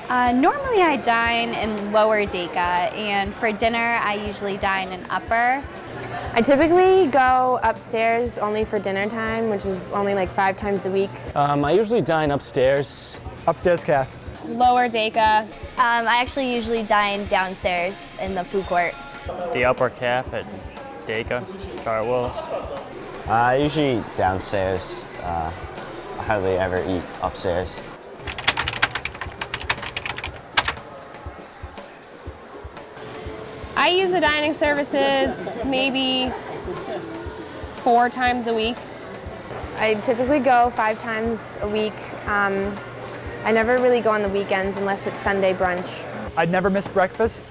Normally I dine in lower Deka, and for dinner I usually dine in upper. I typically go upstairs only for dinner time, which is only like 5 times a week. I usually dine upstairs. Upstairs calf. Lower Deka. I actually usually dine downstairs in the food court. The upper calf at Deka, Charlotte Willis. I usually eat downstairs. I hardly ever eat upstairs. I use the dining services maybe 4 times a week. I typically go 5 times a week. I never really go on the weekends unless it's Sunday brunch. I'd never miss breakfast.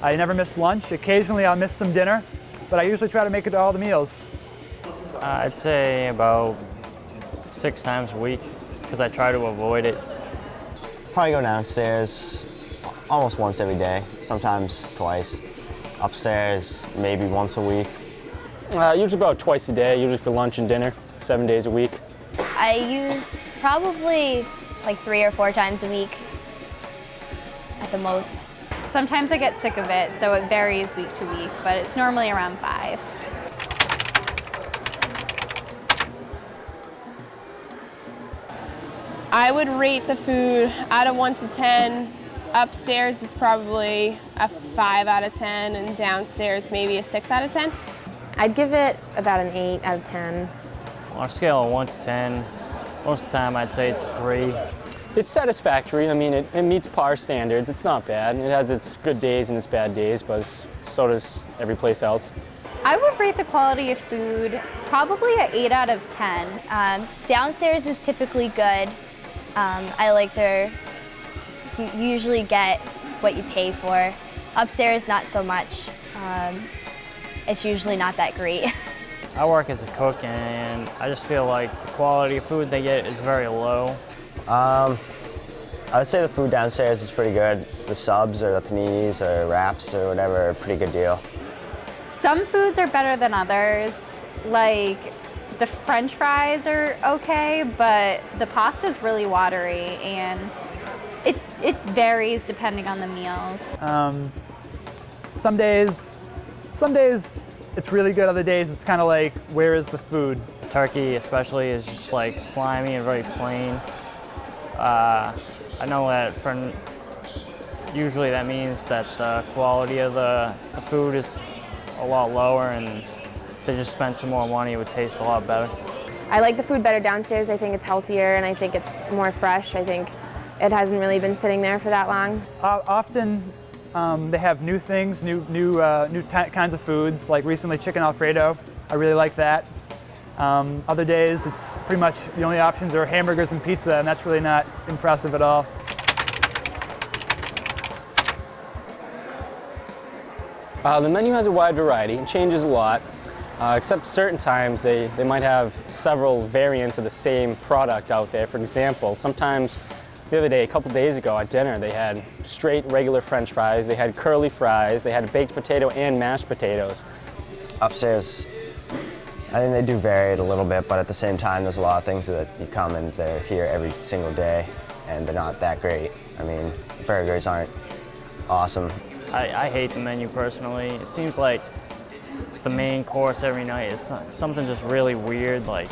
I never miss lunch. Occasionally I'll miss some dinner, but I usually try to make it to all the meals. I'd say about 6 times a week because I try to avoid it. Probably go downstairs almost once every day, sometimes twice. Upstairs maybe once a week. Usually about twice a day, usually for lunch and dinner, 7 days a week. I use probably like 3 or 4 times a week at the most. Sometimes I get sick of it, so it varies week to week, but it's normally around 5. I would rate the food out of 1 to 10. Upstairs is probably a 5 out of 10, and downstairs maybe a 6 out of 10. I'd give it about an 8 out of 10. On a scale of 1 to 10, most of the time I'd say it's a 3. It's satisfactory. I mean, it meets par standards. It's not bad. It has its good days and its bad days, but so does every place else. I would rate the quality of food probably an 8 out of 10. Downstairs is typically good. You usually get what you pay for. Upstairs, not so much. It's usually not that great. I work as a cook and I just feel like the quality of food they get is very low. I would say the food downstairs is pretty good. The subs or the paninis or wraps or whatever are a pretty good deal. Some foods are better than others. Like the French fries are okay, but the pasta's really watery, and it varies depending on the meals. Some days it's really good. Other days it's kind of like, where is the food? Turkey especially is just like slimy and very plain. I know that usually that means that the quality of the food is a lot lower, and if they just spend some more money, it would taste a lot better. I like the food better downstairs. I think it's healthier and I think it's more fresh. I think it hasn't really been sitting there for that long. Often they have new things, new kinds of foods, like recently chicken Alfredo. I really like that. Other days it's pretty much the only options are hamburgers and pizza, and that's really not impressive at all. The menu has a wide variety and changes a lot, except certain times they might have several variants of the same product out there. For example, sometimes the other day, a couple days ago at dinner, they had straight regular French fries, they had curly fries, they had baked potato and mashed potatoes. Upstairs, I think they do vary it a little bit, but at the same time, there's a lot of things that you come and they're here every single day, and they're not that great. I mean, burgers aren't awesome. I hate the menu personally. It seems like the main course every night is something just really weird, like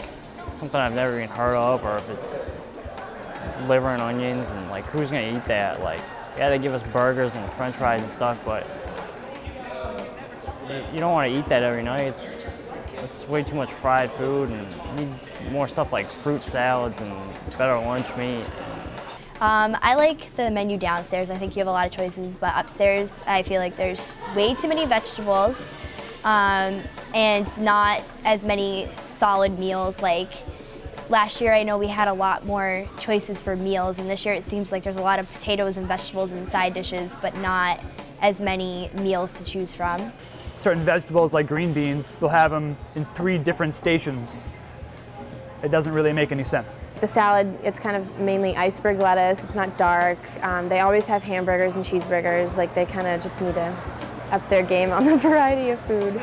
something I've never even heard of, or if it's liver and onions, and like, who's gonna eat that? Like, yeah, they give us burgers and French fries and stuff, but you don't want to eat that every night. It's way too much fried food, and you need more stuff like fruit salads and better lunch meat. I like the menu downstairs. I think you have a lot of choices, but upstairs I feel like there's way too many vegetables and not as many solid meals. Like last year I know we had a lot more choices for meals, and this year it seems like there's a lot of potatoes and vegetables and side dishes, but not as many meals to choose from. Certain vegetables like green beans, they'll have them in 3 different stations. It doesn't really make any sense. The salad, it's kind of mainly iceberg lettuce. It's not dark. They always have hamburgers and cheeseburgers. Like, they kind of just need to up their game on the variety of food.